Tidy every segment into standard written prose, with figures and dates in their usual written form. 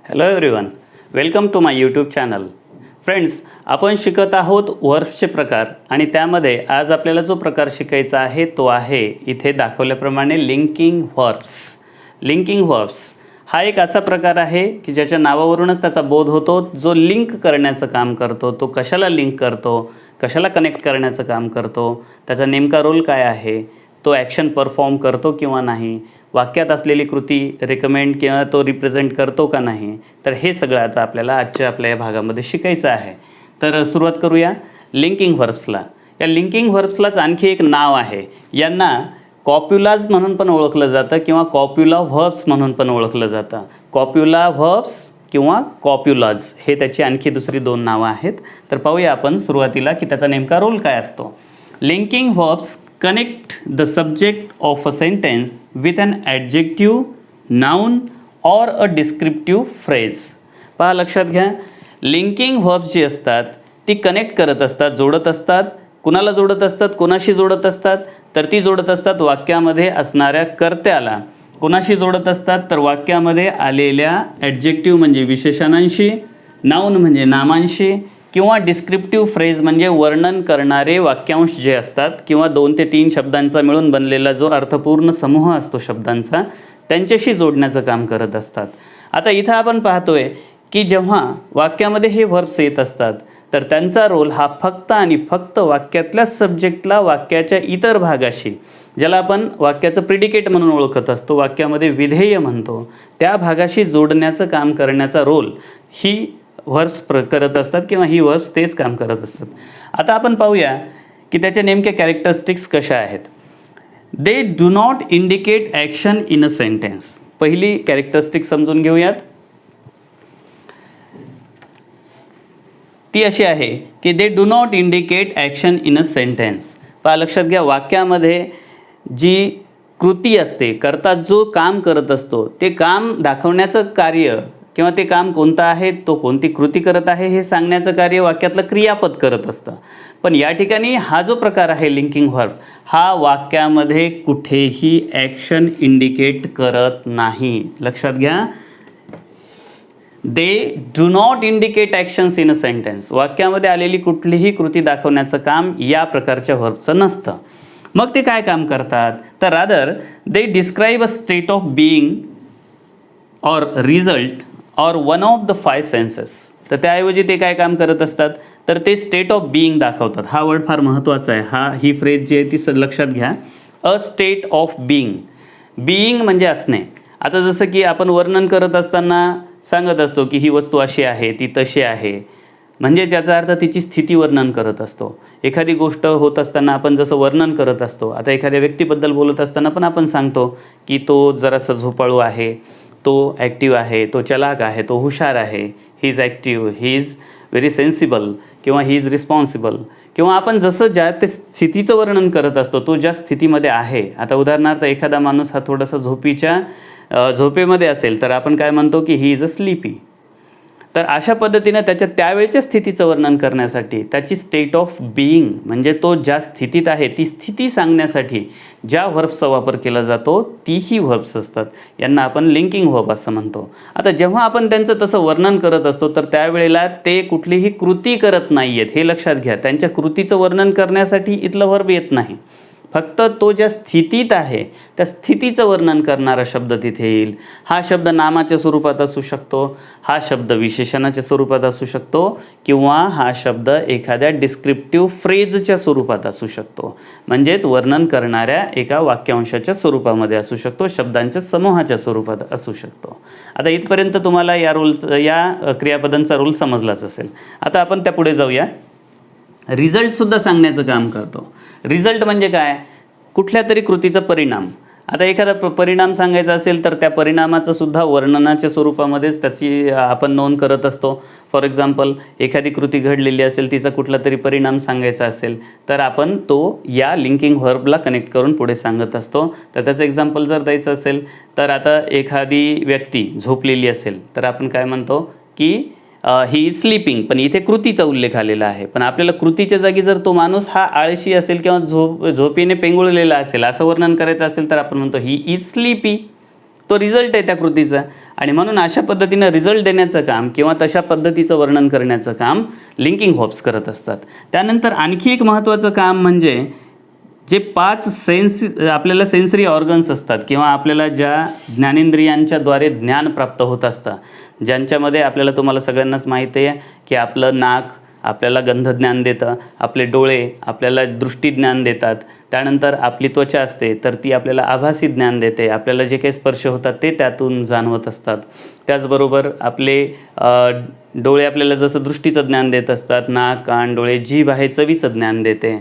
Hello everyone, welcome to my YouTube channel. Friends, आपण शिकत आहोत वर्ब्सचे प्रकार आणि त्यामध्ये आज आपल्याला जो प्रकार शिकायचा आहे तो आहे इथे दाखवल्याप्रमाणे लिंकिंग व्हर्ब्स. लिंकिंग व्हर्ब्स हा एक असा प्रकार आहे की ज्याच्या नावावरूनच त्याचा बोध होतो. जो लिंक करण्याचं काम करतो, तो कशाला लिंक करतो, कशाला कनेक्ट करण्याचं काम करतो, त्याचा नेमका रोल काय आहे, तो ॲक्शन परफॉर्म करतो किंवा नाही, वाक्यात असलेली कृती रिकमेंड किंवा तो रिप्रेझेंट करतो का नाही, तर हे सगळं आता आपल्याला आजच्या आपल्या या भागामध्ये शिकायचं आहे. तर सुरुवात करूया लिंकिंग व्हर्ब्सला. या लिंकिंग व्हर्ब्सलाच आणखी एक नाव आहे. यांना कॉप्युलाज म्हणून पण ओळखलं जातं किंवा कॉप्युला व्हर्ब्स म्हणून पण ओळखलं जातं. कॉप्युला व्हर्ब्स किंवा कॉप्युलाज हे त्याची आणखी दुसरी दोन नावं आहेत. तर पाहूया आपण सुरुवातीला की त्याचा नेमका रोल काय असतो. Linking verbs connect the subject of a sentence with an adjective, noun or a descriptive phrase. पहा, लक्षात घ्या, लिंकिंग व्हर्ब्स जी असतात ती कनेक्ट करत असतात, जोडत असतात. कुणाला जोडत असतात, कोणाशी जोडत असतात, तर ती जोडत असतात वाक्यामध्ये असणाऱ्या कर्त्याला. कोणाशी जोडत असतात, तर वाक्यामध्ये आलेल्या ॲडजेक्टिव्ह म्हणजे विशेषणांशी, नाऊन म्हणजे नामांशी किंवा डिस्क्रिप्टिव्ह फ्रेज म्हणजे वर्णन करणारे वाक्यांश जे असतात किंवा 2 ते 3 शब्दांचा मिळून बनलेला जो अर्थपूर्ण समूह असतो शब्दांचा, त्यांच्याशी जोडण्याचं काम करत असतात. आता इथं आपण पाहतोय की जेव्हा वाक्यामध्ये हे व्हर्ब्स येत असतात तर त्यांचा रोल हा फक्त आणि फक्त वाक्यातल्या सब्जेक्टला वाक्याच्या इतर भागाशी, ज्याला आपण वाक्याचं प्रिडिकेट म्हणून ओळखत असतो, वाक्यामध्ये विधेय म्हणतो, त्या भागाशी जोडण्याचं काम करण्याचा रोल ही व्हर्ब्स करत असतात किंवा ही व्हर्ब्स तेच काम करत असतात. आता आपण पाहूया की त्याच्या नेमक्या कॅरेक्टरिस्टिक्स कशा आहेत. They do not indicate action in a sentence. पहिली कॅरेक्टरिस्टिक समजून घेऊयात. ती अशी आहे की they do not indicate action in a sentence. पहा, लक्षात घ्या, वाक्यामध्ये जी कृती असते, करता जो काम करत असतो, ते काम दाखवण्याचं कार्य किंवा ते काम कोणतं आहे, तो कोणती कृती करत आहे हे सांगण्याचं कार्य वाक्यातलं क्रियापद करत असतं. पण या ठिकाणी हा जो प्रकार आहे लिंकिंग व्हर्ब, हा वाक्यामध्ये कुठेही ॲक्शन इंडिकेट करत नाही. लक्षात घ्या, they do not indicate actions in a sentence. वाक्यामध्ये आलेली कुठलीही कृती दाखवण्याचं काम या प्रकारच्या व्हर्बचं नसतं. मग ते काय काम करतात, तर rather they describe a state of being or result और वन ऑफ द 5 सेन्सेस. तर त्याऐवजी ते काय काम करत असतात, तर ते स्टेट ऑफ बीइंग दाखवतात. हा वर्ड फार महत्त्वाचा आहे. ही फ्रेज जी आहे ती लक्षात घ्या. A state of being. Being म्हणजे असणे. आता जसं की आपण वर्णन करत असताना सांगत असतो की ही वस्तू अशी आहे, ती तशी आहे, म्हणजे याचा अर्थ तिची स्थिती वर्णन करत असतो. एखादी गोष्ट होत असताना आपण जसं वर्णन करत असतो, आता एखाद्या व्यक्तीबद्दल बोलत असताना पण आपण सांगतो की तो जरासा झोपाळू आहे, तो ॲक्टिव्ह आहे, तो चलाक आहे, तो हुशार आहे, he is active, he is very sensible किंवा ही इज रिस्पॉन्सिबल. किंवा आपण जसं ज्या ते स्थितीचं वर्णन करत असतो, तो ज्या स्थितीमध्ये आहे. आता उदाहरणार्थ एखादा माणूस हा थोडासा झोपेमध्ये असेल तर आपण काय म्हणतो की ही इज अ स्लीपी. तर अशा पद्धतीनं त्याच्या त्यावेळच्या स्थितीचं वर्णन करण्यासाठी, त्याची स्टेट ऑफ बीइंग म्हणजे तो ज्या स्थितीत आहे ती स्थिती सांगण्यासाठी ज्या व्हर्ब्सचा वापर केला जातो तीही व्हर्ब्स असतात. यांना आपण लिंकिंग व्हर्ब असं म्हणतो. आता जेव्हा आपण त्यांचं तसं वर्णन करत असतो तर त्यावेळेला ते कुठलीही कृती करत नाही आहेत, हे लक्षात घ्या. त्यांच्या कृतीचं वर्णन करण्यासाठी इथलं व्हर्ब येत नाही. फक्त तो ज्या स्थितीत आहे त्या स्थितीचं वर्णन करणारा शब्द तिथे येईल. हा शब्द नामाच्या स्वरूपात असू शकतो, हा शब्द विशेषणाच्या स्वरूपात असू शकतो किंवा हा शब्द एखाद्या डिस्क्रिप्टिव्ह फ्रेजच्या स्वरूपात असू शकतो. म्हणजेच वर्णन करणाऱ्या एका वाक्यांशाच्या स्वरूपामध्ये असू शकतो, शब्दांच्या समूहाच्या स्वरूपात असू शकतो. आता इथपर्यंत तुम्हाला या क्रियापदांचा रोल समजलाच असेल. आता आपण त्यापुढे जाऊया. रिझल्टसुद्धा सांगण्याचं काम करतो. रिझल्ट म्हणजे काय, कुठल्या तरी कृतीचा परिणाम. आता एखादा परिणाम सांगायचा असेल तर त्या परिणामाचं सुद्धा वर्णनाच्या स्वरूपामध्येच त्याची आपण नोंद करत असतो. फॉर एक्झाम्पल, एखादी कृती घडलेली असेल, तिचा कुठला तरी परिणाम सांगायचा असेल तर आपण तो या लिंकिंग व्हर्बला कनेक्ट करून पुढे सांगत असतो. तर त्याचं एक्झाम्पल जर द्यायचं असेल तर आता एखादी व्यक्ती झोपलेली असेल तर आपण काय म्हणतो की ही इज स्लीपिंग, पण इथे कृतीचा उल्लेख आलेला आहे. पण आपल्याला कृतीच्या जागी जर तो माणूस हा आळशी असेल किंवा झोपेने पेंगुळलेला असेल असं वर्णन करायचं असेल तर आपण म्हणतो ही इज स्लीपी. तो रिझल्ट आहे त्या कृतीचा. आणि म्हणून अशा पद्धतीनं रिझल्ट देण्याचं काम किंवा तशा पद्धतीचं वर्णन करण्याचं काम लिंकिंग व्हर्ब्स करत असतात. त्यानंतर आणखी एक महत्त्वाचं काम म्हणजे जे 5 आपल्याला सेन्सरी ऑर्गन्स असतात किंवा आपल्याला ज्या ज्ञानेंद्रियांच्याद्वारे ज्ञान प्राप्त होत असतं, ज्यांच्यामध्ये आपल्याला तुम्हाला सगळ्यांनाच माहिती आहे की आपलं नाक आपल्याला गंधज्ञान देतं, आपले डोळे आपल्याला दृष्टीज्ञान देतात, त्यानंतर आपली त्वचा असते तर ती आपल्याला आभासी ज्ञान देते, आपल्याला जे काही स्पर्श होतात ते त्यातून जाणवत असतात. त्याचबरोबर आपले डोळे आपल्याला जसं दृष्टीचं ज्ञान देत असतात, नाक कान डोळे जीभ आहे चवीचं ज्ञान देते.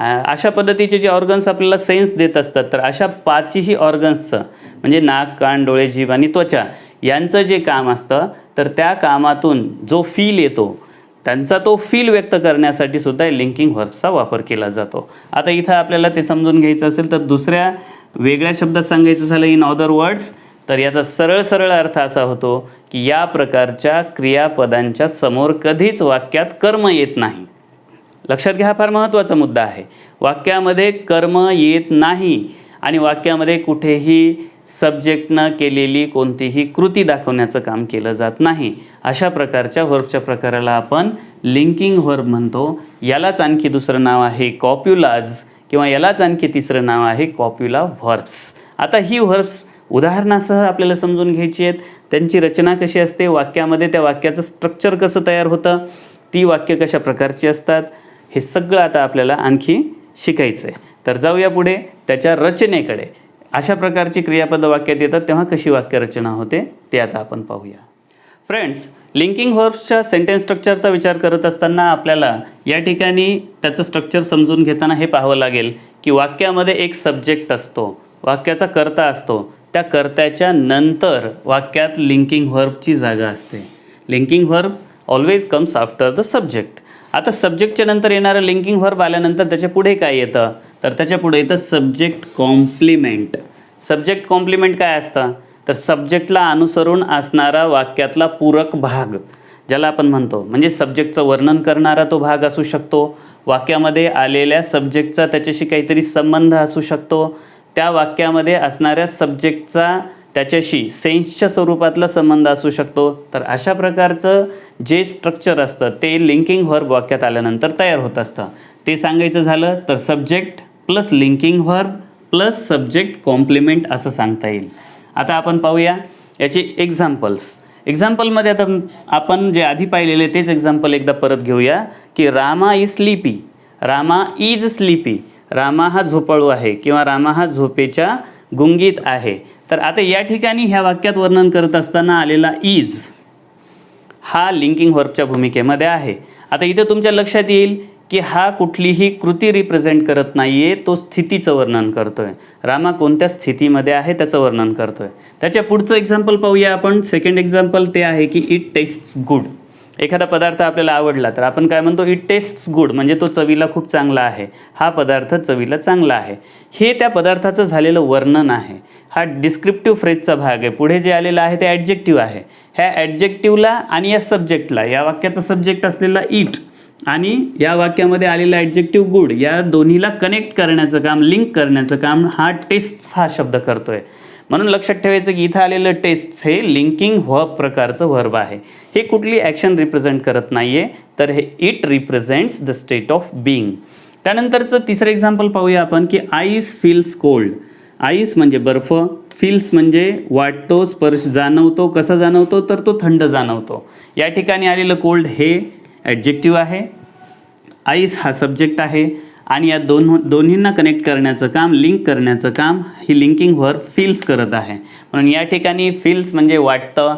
अशा पद्धतीचे जे ऑर्गन्स आपल्याला सेन्स देत असतात, तर अशा 5ही ऑर्गन्सचं म्हणजे नाक कान डोळे जीभ आणि त्वचा यांचं जे काम असतं, तर त्या कामातून जो फील येतो त्यांचा तो फील व्यक्त करण्यासाठी सुद्धा लिंकिंग व्हर्ब्सचा वापर केला जातो. आता इथं आपल्याला ते समजून घ्यायचं असेल तर दुसऱ्या वेगळ्या शब्दात सांगायचं झालं इन अदर वर्ड्स, तर याचा सरळ अर्थ असा होतो की या प्रकारच्या क्रियापदांच्या समोर कधीच वाक्यात कर्म येत नाही. लक्षात घ्या, हा फार महत्त्वाचा मुद्दा आहे. वाक्यामध्ये कर्म येत नाही आणि वाक्यामध्ये कुठेही सब्जेक्टनं केलेली कोणतीही कृती दाखवण्याचं काम केलं जात नाही. अशा प्रकारच्या व्हर्बच्या प्रकाराला आपण लिंकिंग व्हर्ब म्हणतो. यालाच आणखी दुसरं नाव आहे कॉप्युलाज किंवा यालाच आणखी तिसरं नाव आहे कॉप्युला व्हर्ब्स. आता ही व्हर्ब्स उदाहरणासह आपल्याला समजून घ्यायची आहेत. त्यांची रचना कशी असते, वाक्यामध्ये त्या वाक्याचं स्ट्रक्चर कसं तयार होतं, ती वाक्य कशा प्रकारची असतात, हे सगळं आता आपल्याला आणखी शिकायचं आहे. तर जाऊया पुढे त्याच्या रचनेकडे. अशा प्रकारची क्रियापदं वाक्यात येतात तेव्हा कशी वाक्यरचना होते ते आता आपण पाहूया. फ्रेंड्स, लिंकिंग व्हर्ब्सच्या सेंटेन्स स्ट्रक्चरचा विचार करत असताना आपल्याला या ठिकाणी त्याचं स्ट्रक्चर समजून घेताना हे पाहावं लागेल की वाक्यामध्ये एक सब्जेक्ट असतो, वाक्याचा कर्ता असतो, त्या कर्त्याच्या नंतर वाक्यात लिंकिंग व्हर्बची जागा असते. Linking verb always comes after the subject. आता सब्जेक्टच्या नंतर येणारं लिंकिंग व्हर्ब आल्यानंतर त्याच्या पुढे काय येतं, तर त्याच्या पुढे येतं सब्जेक्ट कॉम्प्लिमेंट. सब्जेक्ट कॉम्प्लिमेंट काय असतं, तर सब्जेक्टला अनुसरून असणारा वाक्यातला पूरक भाग ज्याला आपण म्हणतो, म्हणजे सब्जेक्टचं वर्णन करणारा तो भाग असू शकतो, वाक्यामध्ये आलेल्या सब्जेक्टचा त्याच्याशी काहीतरी संबंध असू शकतो, त्या वाक्यामध्ये असणाऱ्या सब्जेक्टचा त्याच्याशी सेन्सच्या स्वरूपातला संबंध असू शकतो. तर अशा प्रकारचं जे स्ट्रक्चर असतं ते लिंकिंग व्हर्ब वाक्यात आल्यानंतर तयार होत असतं. ते सांगायचं झालं तर subject plus linking verb plus subject complement असं सांगता येईल. आता आपण पाहूया याची एक्झाम्पल्स. एक्झाम्पलमध्ये आता आपण जे आधी पाहिलेले तेच एक्झाम्पल एकदा परत घेऊया की Rama is sleepy, Rama is sleepy. Rama हा झोपाळू आहे किंवा रामा हा झोपेच्या गुंगीत आहे. तर आता या ठिकाणी ह्या वाक्यात वर्णन करत असताना आलेला इज हा लिंकिंग व्हर्बच्या भूमिकेमध्ये आहे. आता इथं तुमच्या लक्षात येईल की हा कुठलीही कृती रिप्रेझेंट करत नाही आहे, तो स्थितीचं वर्णन करतो आहे. रामा कोणत्या स्थितीमध्ये आहे त्याचं वर्णन करतो आहे. त्याच्या पुढचं एक्झाम्पल पाहूया आपण. सेकंड एक्झाम्पल ते आहे की इट टेस्ट्स गुड. एखादा पदार्थ आपल्याला आवडला तर आपण काय म्हणतो, इट टेस्ट्स गुड, म्हणजे तो चवीला खूप चांगला आहे, हा पदार्थ चवीला चांगला आहे. हे त्या पदार्थाचं झालेलं वर्णन आहे. हा डिस्क्रिप्टिव्ह फ्रेजचा भाग आहे. पुढे जे आलेलं आहे ते ॲडजेक्टिव्ह आहे. ह्या ॲडजेक्टिव्हला आणि या सब्जेक्टला, या वाक्याचा सब्जेक्ट असलेला इट आणि या वाक्यामध्ये आलेला ॲडजेक्टिव्ह गुड, या दोन्हीला कनेक्ट करण्याचं काम, लिंक करण्याचं काम हा टेस्ट्स हा शब्द करतोय. म्हणून लक्षात ठेवायचं की इथं आलेलं टेस्ट्स हे लिंकिंग व्हर्ब प्रकारचं व्हर्ब आहे. हे कुठली ॲक्शन रिप्रेझेंट करत नाही आहे, तर हे it represents the state of being. त्यानंतरचं तिसरं एक्झाम्पल पाहूया आपण की आईस फील्स कोल्ड. आईस म्हणजे बर्फ, फील्स म्हणजे वाटतो, स्पर्श जाणवतो. कसा जाणवतो, तर तो थंड जाणवतो. या ठिकाणी आलेलं कोल्ड हे ॲडजेक्टिव्ह आहे, आईस हा सब्जेक्ट आहे आणि या दोन्हींना कनेक्ट करण्याचं काम, लिंक करण्याचं काम ही लिंकिंग व्हर्ब फील्स करत आहे. म्हणून या ठिकाणी फील्स म्हणजे वाटतं,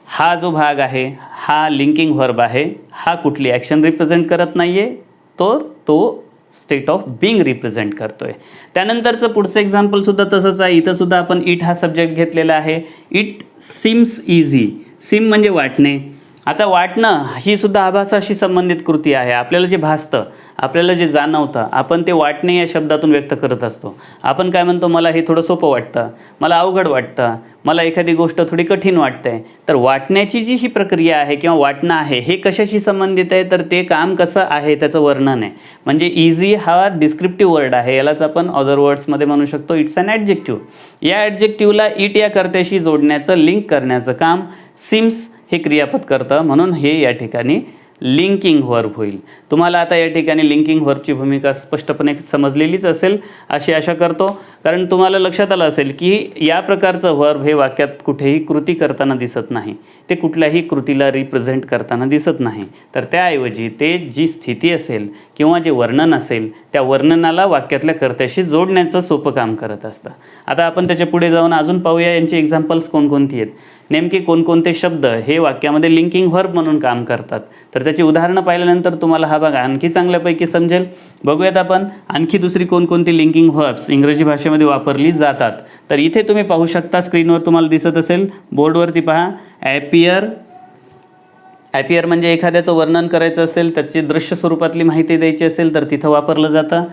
हा जो भाग आहे हा लिंकिंग व्हर्ब आहे. हा कुठली ॲक्शन रिप्रेझेंट करत नाही आहे, तो स्टेट ऑफ बीइंग रिप्रेझेंट करतो आहे. त्यानंतरचं पुढचं एक्झाम्पलसुद्धा तसंच आहे. इथंसुद्धा आपण इट हा सब्जेक्ट घेतलेला आहे. It seems easy. सीम म्हणजे वाटणे आता वाटणं ही सुद्धा आभासाशी संबंधित कृती आहे. आपल्याला जे भासतं, आपल्याला जे जाणवतं, आपण ते वाटणे या शब्दातून व्यक्त करत असतो. आपण काय म्हणतो, मला हे थोडं सोपं वाटतं, मला अवघड वाटतं, मला एखादी गोष्ट थोडी कठीण वाटते. तर वाटण्याची जी ही प्रक्रिया आहे किंवा वाटणं आहे हे कशाशी संबंधित आहे, तर ते काम कसं आहे त्याचं वर्णन आहे. म्हणजे इझी हा डिस्क्रिप्टिव्ह वर्ड आहे, यालाच आपण अदर वर्ड्समध्ये म्हणू शकतो इट्स अन ॲडजेक्टिव्ह. या ॲडजेक्टिव्हला इट या कर्त्याशी जोडण्याचं, लिंक करण्याचं काम सिम्स हे क्रियापद करतं. म्हणून हे या ठिकाणी लिंकिंग व्हर्ब होईल. तुम्हाला आता या ठिकाणी लिंकिंग व्हर्बची भूमिका स्पष्टपणे समजलेलीच असेल अशी आशा करतो, कारण तुम्हाला लक्षात आलं असेल की या प्रकारचं व्हर्ब हे वाक्यात कुठेही कृती करताना दिसत नाही, ते कुठल्याही कृतीला रिप्रेझेंट करताना दिसत नाही. तर त्याऐवजी ते जी स्थिती असेल किंवा जे वर्णन असेल त्या वर्णनाला वाक्यातल्या कर्त्याशी जोडण्याचं सोपं काम करत असतं. आता आपण त्याच्या पुढे जाऊन अजून पाहूया यांची एक्झाम्पल्स कोणकोणती आहेत, नेमके कोणकोणते शब्द हे वाक्यामध्ये लिंकिंग व्हर्ब म्हणून काम करतात. तर त्याची उदाहरणं पाहिल्यानंतर तुम्हाला हा भाग आणखी चांगल्यापैकी समजेल. बघूयात आपण आणखी दुसरी कोणकोणती लिंकिंग व्हर्ब्स इंग्रजी भाषेमध्ये वापरली जातात. तर इथे तुम्ही पाहू शकता, स्क्रीनवर तुम्हाला दिसत असेल, बोर्डवरती पहा, ॲपियर. ॲपियर म्हणजे एखाद्याचं वर्णन करायचं असेल, त्याची दृश्य स्वरूपातली माहिती द्यायची असेल तर तिथं वापरलं जातं.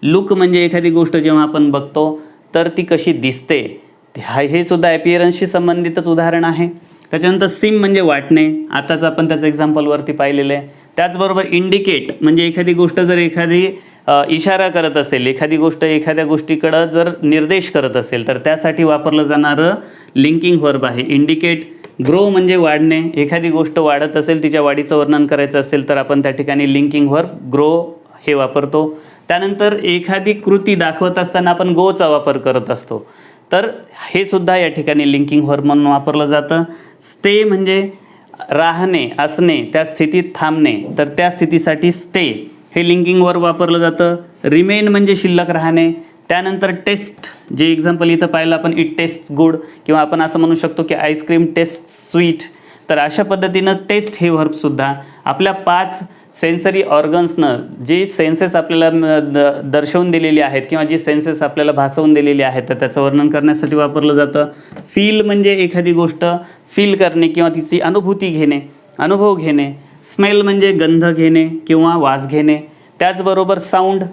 लुक म्हणजे एखादी गोष्ट जेव्हा आपण बघतो तर ती कशी दिसते, हे सुद्धा ॲपियरन्सशी संबंधितच उदाहरण आहे. त्याच्यानंतर सिम म्हणजे वाटणे, आताच आपण त्याचं एक्झाम्पलवरती पाहिलेलं आहे. त्याचबरोबर इंडिकेट म्हणजे एखादी गोष्ट जर एखादी इशारा करत असेल, एखादी गोष्ट एखाद्या गोष्टीकडं जर निर्देश करत असेल तर त्यासाठी वापरलं जाणारं लिंकिंग व्हर्ब आहे इंडिकेट. ग्रो म्हणजे वाढणे, एखादी गोष्ट वाढत असेल, तिच्या वाढीचं वर्णन करायचं असेल तर आपण त्या ठिकाणी लिंकिंग व्हर्ब ग्रो हे वापरतो. त्यानंतर एखादी कृती दाखवत असताना आपण गोचा वापर करत असतो, तर हे सुद्धा या ठिकाणी लिंकिंग व्हर्ब म्हणून वापरलं जातं. स्टे म्हणजे राहणे, असणे, त्या स्थितीत थांबणे, तर त्या स्थितीसाठी स्टे हे लिंकिंग व्हर्ब वापरलं जातं. रिमेन म्हणजे शिल्लक राहणे. त्यानंतर टेस्ट, जे एक्झाम्पल इथं पाहिलं आपण, इट टेस्ट गुड, किंवा आपण असं म्हणू शकतो की आईस्क्रीम टेस्ट स्वीट. तर अशा पद्धतीनं टेस्ट हे व्हर्बसुद्धा आपल्या 5 सेन्सरी ऑर्गन्सनं जे सेन्सेस आपल्याला दर्शवून दिलेली आहेत किंवा जी सेन्सेस आपल्याला भासवून दिलेली आहेत तर त्याचं वर्णन करण्यासाठी वापरलं जातं. फील म्हणजे एखादी गोष्ट फील करणे किंवा तिची अनुभूती घेणे, अनुभव घेणे. स्मेल म्हणजे गंध घेणे किंवा वास घेणे. त्याचबरोबर साऊंड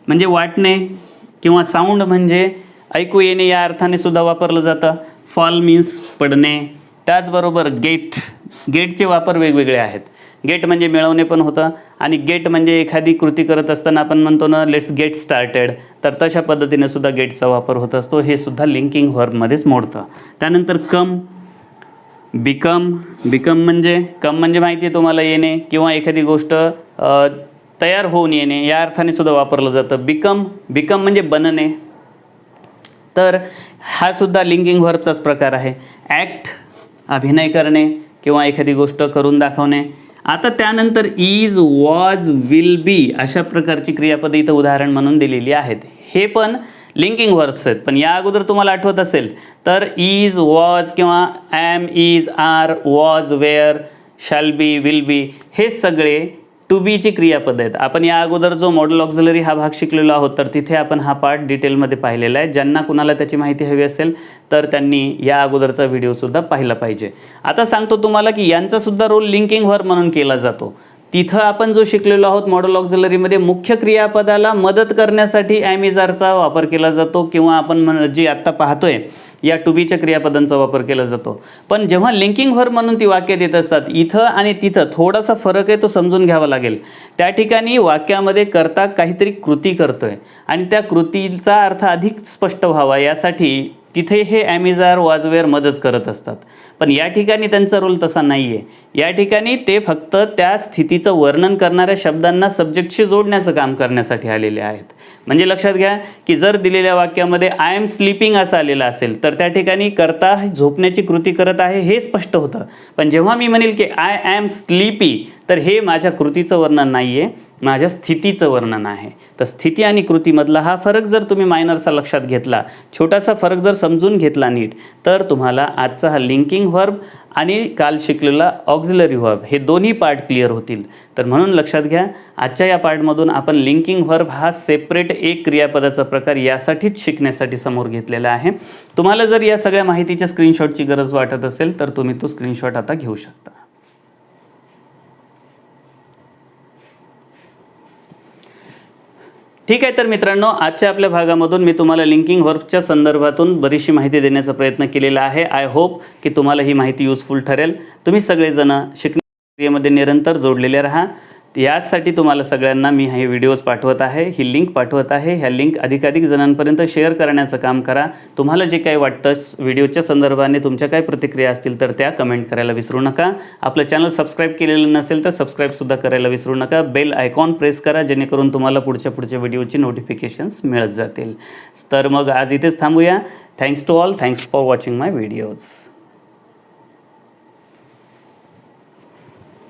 म्हणजे वाटणे किंवा साऊंड म्हणजे ऐकू येणे या अर्थाने सुद्धा वापरलं जातं. फॉल मीन्स पडणे. त्याचबरोबर गेट, गेटचे वापर वेगवेगळे आहेत. गेट म्हणजे मिळवणे पण होतं, आणि गेट म्हणजे एखादी कृती करत असताना आपण म्हणतो ना लेट्स गेट स्टार्टेड, तर तशा पद्धतीने सुद्धा गेटचा वापर होत असतो. हे सुद्धा लिंकिंग व्हर्बमध्येच मोडतं. त्यानंतर कम, बिकम. बिकम म्हणजे कम म्हणजे माहिती आहे तुम्हाला, येणे किंवा एखादी गोष्ट तयार होऊन येणे या अर्थाने सुद्धा वापरलं जातं. बिकम, बिकम म्हणजे बनणे, तर हा सुद्धा लिंकिंग व्हर्बचाच प्रकार आहे. ॲक्ट अभिनय करणे किंवा एखादी गोष्ट करून दाखवणे. आता त्यानंतर इज, वॉज, विल बी अशा प्रकारची क्रियापदे इथं उदाहरण म्हणून दिलेली आहेत. हे पण लिंकिंग व्हर्ब्स आहेत. पण या अगोदर तुम्हाला आठवत असेल तर इज, वॉज किंवा am, is, are, was, were, shall be, will be हे सगळे टू बीची क्रियापद आहेत. आपण या अगोदर जो मॉडल ऑक्झिलरी हा भाग शिकलेलो आहोत तर तिथे आपण हा पार्ट डिटेलमध्ये पाहिलेला आहे. ज्यांना कुणाला त्याची माहिती हवी असेल तर त्यांनी या अगोदरचा व्हिडिओसुद्धा पाहिला पाहिजे. आता सांगतो तुम्हाला की यांचासुद्धा रोल लिंकिंग व्हर्ब म्हणून केला जातो. तिथं आपण जो शिकलेलो आहोत मॉडल ऑक्झिलरीमध्ये मुख्य क्रियापदाला मदत करण्यासाठी ॲमिजारचा वापर केला जातो, किंवा आपण जी आत्ता पाहतोय या टू बीच्या क्रियापदांचा वापर केला जातो. पण जेव्हा लिंकिंग व्हर्ब म्हणून ती वाक्यात येत असतात, इथं आणि तिथं थोडासा फरक आहे, तो समजून घ्यावा लागेल. त्या ठिकाणी वाक्यामध्ये कर्ता काहीतरी कृती करतोय आणि त्या कृतीचा अर्थ अधिक स्पष्ट व्हावा यासाठी तिथे हे ॲमिजार, वाजवेअर मदत करत असतात. पण या ठिकाणी त्यांचा रोल तसा नाही आहे. या ठिकाणी ते फक्त त्या स्थितीचं वर्णन करणाऱ्या शब्दांना सब्जेक्टशी जोडण्याचं काम करण्यासाठी आलेले आहेत. म्हणजे लक्षात घ्या की जर दिलेल्या वाक्यामध्ये आय एम स्लीपिंग असं आलेलं असेल तर त्या ठिकाणी कर्ता झोपण्याची कृती करत आहे हे स्पष्ट होतं. पण जेव्हा मी म्हणेल की आय ॲम स्लीपी तर हे माझ्या कृतीचं वर्णन नाही आहे, माझ्या स्थितीचं वर्णन आहे. तर स्थिती आणि कृतीमधला हा फरक जर तुम्ही मायनरचा लक्षात घेतला, छोटासा फरक जर समजून घेतला नीट, तर तुम्हाला आजचा हा लिंकिंग व्हर्ब आणि काल शिकलेला ऑक्झिलरी व्हर्ब हे दोन्ही पार्ट क्लिअर होतील. तर म्हणून लक्षात घ्या, आजच्या या पार्टमधून आपण लिंकिंग व्हर्ब हा सेपरेट एक क्रियापदाचा प्रकार यासाठीच शिकण्यासाठी समोर घेतलेला आहे. तुम्हाला जर या सगळ्या माहितीच्या स्क्रीनशॉटची गरज वाटत असेल तर तुम्ही तो स्क्रीनशॉट आता घेऊ शकता. ठीक आहे, तर मित्रांनो, आजच्या आपल्या भागामधून मी तुम्हाला लिंकिंग वर्कच्या संदर्भातून बरीचशी माहिती देण्याचा प्रयत्न केलेला आहे. आय होप की तुम्हाला ही माहिती युजफुल ठरेल. तुम्ही सगळेजण शिकण्यामध्ये निरंतर जोडलेले राहा. यासाठी तुम्हाला सगळ्यांना मी हे व्हिडिओज पाठवत आहे, ही लिंक पाठवत आहे. ह्या लिंक अधिकाधिक जणांपर्यंत शेअर करण्याचं काम करा. तुम्हाला जे काही वाटतं व्हिडिओच्या संदर्भाने तुमच्या काय प्रतिक्रिया असतील तर त्या कमेंट करायला विसरू नका. आपलं चॅनल सबस्क्राईब केलेलं नसेल तर सबस्क्राईबसुद्धा करायला विसरू नका. बेल आयकॉन प्रेस करा जेणेकरून तुम्हाला पुढच्या व्हिडिओची नोटिफिकेशन्स मिळत जातील. तर मग आज इथेच थांबूया. Thanks to all. Thanks for watching my videos.